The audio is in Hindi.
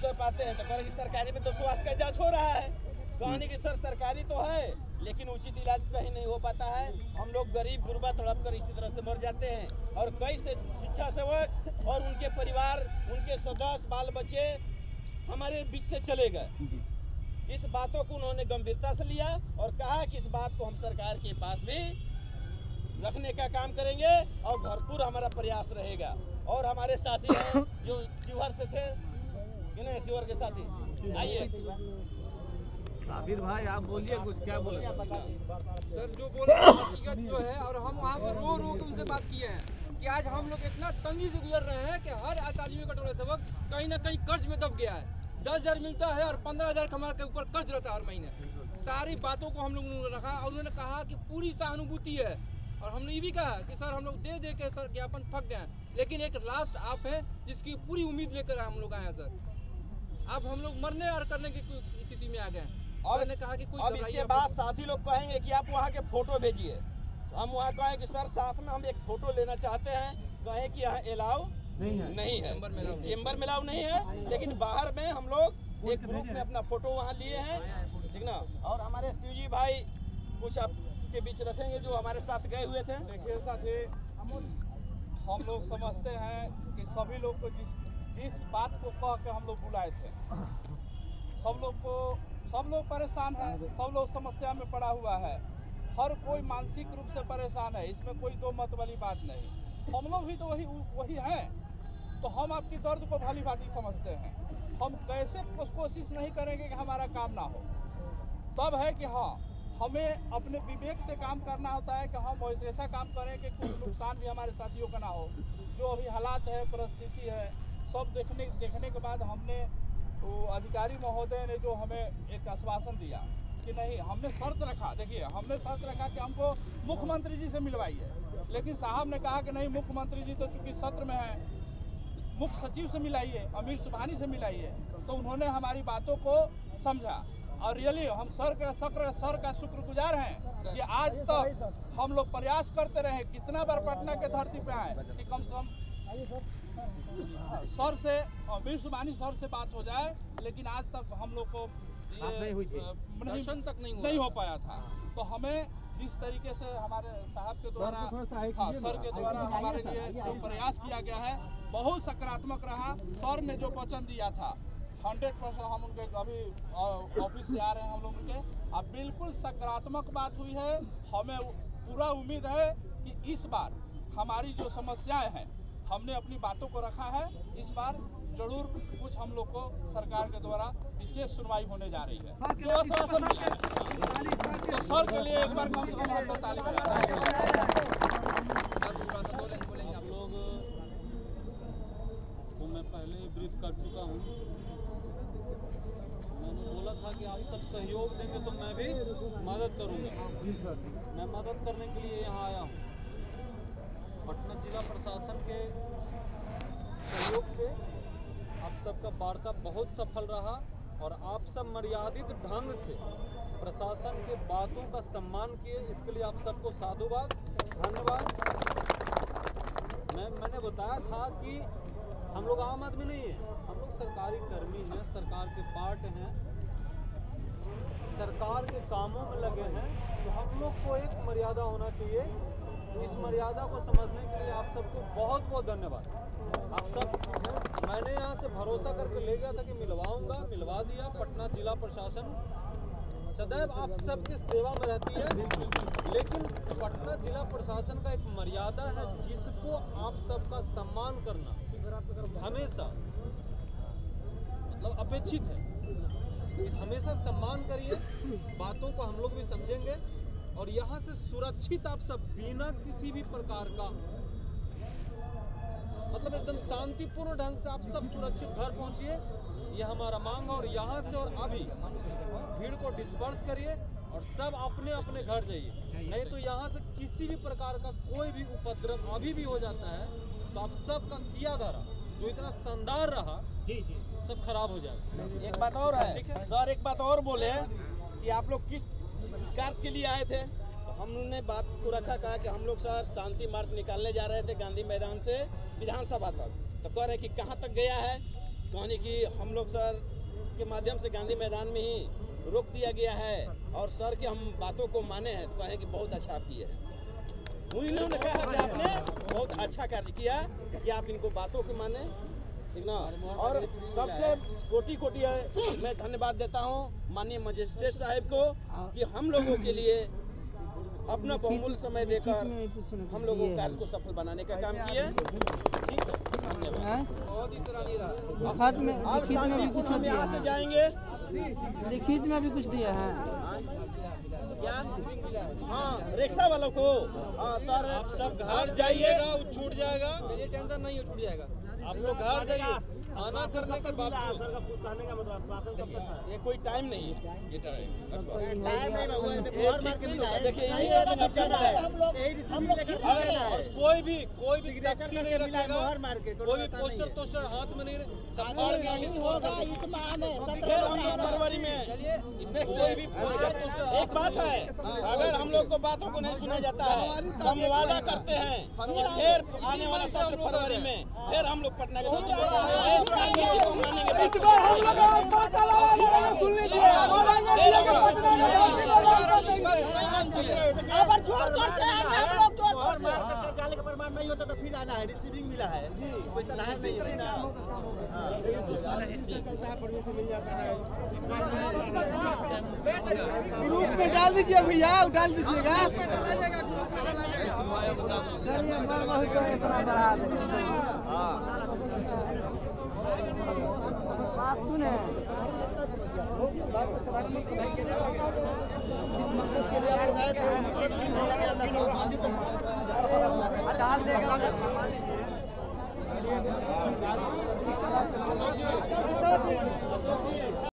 कर पाते हैं तो कह रहे कि सरकारी में तो स्वास्थ्य का जांच हो रहा है। कहने की सर सरकारी तो है लेकिन उचित इलाज कहीं नहीं हो पाता है। हम लोग गरीब गुरबा तड़प कर इसी तरह से मर जाते हैं और कई से शिक्षा सेवक और उनके परिवार, उनके सदस्य, बाल बच्चे हमारे बीच से चले गए। इस बातों को उन्होंने गंभीरता से लिया और कहा कि इस बात को हम सरकार के पास भी रखने का काम करेंगे और भरपूर हमारा प्रयास रहेगा। और हमारे साथी हैं जो शिवहर से थे, शिवहर के साथी, आइए साबिर भाई आप बोलिए कुछ, क्या बोले सर? जो बोले हकीकत जो है, और हम वहाँ पर रो रो के उनसे बात किए हैं कि आज हम लोग इतना तंगी से गुजर रहे हैं कि हर तालीमी कटोरा सेवक कहीं ना कहीं कर्ज में दब गया है। 10,000 मिलता है और 15,000 हमारे के ऊपर कर्ज रहता है हर महीने। सारी बातों को हम लोग ने रखा और उन्होंने कहा कि पूरी सहानुभूति है और हमने ये भी कहा कि सर हम लोग दे दे के सर ज्ञापन थक गए हैं, लेकिन एक लास्ट आप है जिसकी पूरी उम्मीद लेकर हम लोग आए हैं सर। अब हम लोग मरने और करने की स्थिति में आ गए हैं। और ने कहा कि कोई अब इसके बाद साथी लोग कहेंगे कि आप वहाँ के फोटो भेजिए। हम वहाँ कहें कि सर साथ में हम एक फोटो लेना चाहते हैं, कहें कि यहाँ अलाउ नहीं है, चेम्बर में अलाउ नहीं है, लेकिन बाहर में हम लोग एक ग्रुप में अपना फोटो वहाँ लिए हैं, ठीक ना। और हमारे शिवजी भाई कुछ आपके बीच रखेंगे जो हमारे साथ गए हुए थे। देखिए साथी, हम लोग समझते हैं कि सभी लोग को जिस बात को कह के हम लोग बुलाए थे, सब लोग परेशान हैं, सब लोग समस्या में पड़ा हुआ है, हर कोई मानसिक रूप से परेशान है, इसमें कोई दो मत वाली बात नहीं। हम लोग भी तो वही हैं, तो हम आपकी दर्द को भली भांति समझते हैं। हम कैसे कोशिश नहीं करेंगे कि हमारा काम ना हो। तब है कि हाँ, हमें अपने विवेक से काम करना होता है कि हम ऐसा काम करें कि कुछ नुकसान भी हमारे साथियों का ना हो। जो अभी हालात है, परिस्थिति है, सब देखने के बाद हमने तो अधिकारी महोदय ने जो हमें एक आश्वासन दिया कि नहीं, हमने शर्त रखा, देखिए हमने शर्त रखा कि हमको मुख्यमंत्री जी से मिलवाइए, लेकिन साहब ने कहा कि नहीं, मुख्यमंत्री जी तो चूंकि सत्र में है, मुख्य सचिव से मिलाइए, अमीर सुबहानी से मिलाइए। तो उन्होंने हमारी बातों को समझा और रियली हम सर का शुक्रगुजार हैं कि आज तक हम लोग प्रयास करते रहे, कितना बार पटना के धरती पे आए कि कम से कम सर से, अमीर सुबहानी सर से बात हो जाए, लेकिन आज तक हम लोग को दर्शन तक नहीं हो पाया था। तो हमें जिस तरीके से हमारे साहब के द्वारा, सर के द्वारा हमारे लिए जो प्रयास किया गया है बहुत सकारात्मक रहा। सर ने जो वचन दिया था 100% हम उनके अभी ऑफिस से आ रहे हैं, हम लोग उनके अब बिल्कुल सकारात्मक बात हुई है। हमें पूरा उम्मीद है कि इस बार हमारी जो समस्याएं हैं, हमने अपनी बातों को रखा है, इस बार जरूर कुछ हम लोग को सरकार के द्वारा विशेष सुनवाई होने जा रही है। जो आश्वासन मिला है, तो सर के लिए एक बार कम से कम हम ताली बजाएं। आप लोग को मैं पहले ब्रीफ कर चुका हूँ। मैंने बोला था कि आप सब सहयोग देंगे तो मैं भी मदद करूँगा। मैं मदद करने के लिए यहाँ आया हूँ। पटना जिला प्रशासन के सहयोग से आप सबका वार्ता बहुत सफल रहा और आप सब मर्यादित ढंग से प्रशासन के बातों का सम्मान किए, इसके लिए आप सबको साधुवाद, धन्यवाद। मैंने बताया था कि हम लोग आम आदमी नहीं है, हम लोग सरकारी कर्मी हैं, सरकार के पार्ट हैं, सरकार के कामों में लगे हैं, तो हम लोग को एक मर्यादा होना चाहिए। इस मर्यादा को समझने के लिए आप सबको बहुत बहुत धन्यवाद। आप सब, मैंने यहाँ से भरोसा करके ले गया था कि मिलवाऊंगा, मिलवा दिया। पटना जिला प्रशासन सदैव आप सबके सेवा में रहती है, लेकिन पटना जिला प्रशासन का एक मर्यादा है जिसको आप सबका सम्मान करना हमेशा मतलब अपेक्षित है। हमेशा सम्मान करिए, बातों को हम लोग भी समझेंगे और यहाँ से सुरक्षित आप सब बिना किसी भी प्रकार का मतलब एकदम शांतिपूर्ण ढंग से आप सब सुरक्षित घर पहुँचिए, यह हमारा मांग। और यहाँ से और अभी भीड़ को डिस्पर्स करिए और सब अपने अपने घर जाइए, नहीं तो यहाँ से किसी भी प्रकार का कोई भी उपद्रव अभी भी हो जाता है तो आप सब का किया धारा जो इतना शानदार रहा सब खराब हो जाएगा। एक बात और है सर, एक बात और बोले कि आप लोग किस कार्य के लिए आए थे, तो हमने बात को रखा, कहा कि हम लोग सर शांति मार्च निकालने जा रहे थे गांधी मैदान से विधानसभा तक। तो कह रहे कि कहाँ तक गया है, कहने की हम लोग सर के माध्यम से गांधी मैदान में ही रोक दिया गया है और सर के हम बातों को माने हैं तो कहें कि बहुत अच्छा आप किए हैं। उन्होंने कहा कि आपने बहुत अच्छा कार्य किया कि आप इनको बातों को माने, ठीक ना। और सबसे कोटि कोटि मैं धन्यवाद देता हूँ माननीय मजिस्ट्रेट साहब को कि हम लोगों के लिए अपना बहुमूल्य समय देकर हम लोगों कार्य को सफल बनाने का काम किए। ठीक है, धन्यवाद। बहुत ही सराहनीय रहा। लिखित में भी कुछ हम दिया यहाँ से है, जाएंगे। लिखित में भी कुछ दिया है। क्या? हाँ, रिक्शा वालों को हाँ सर, आप सब घर जाइएगा, वो छूट जाएगा। ये टेंशन नहीं है, छूट जाएगा। आप लोग घर जाइए, आना करने के बाद कहने का मतलब ये कोई टाइम नहीं है, ये टाइम देखिए कोई भी तख्ती नहीं रखेगा, कोई भी पोस्टर टोस्टर हाथ में नहीं सरकार के फरवरी में कोई भी एक बात है, अगर हम लोग को बातों को नहीं सुना जाता है तो हम वादा करते हैं फिर आने वाला सत्र फरवरी में फिर हम लोग पटना के प्रमाण नहीं होता तो फिर आना है, रिसीविंग मिला है पैसा नहीं मिल जाता है। ग्रुप में डाल दीजिए भैया, डाल दीजिएगा। बात सुने, जिस मकसद के लिए आप आए थे मकसद डाल देगा।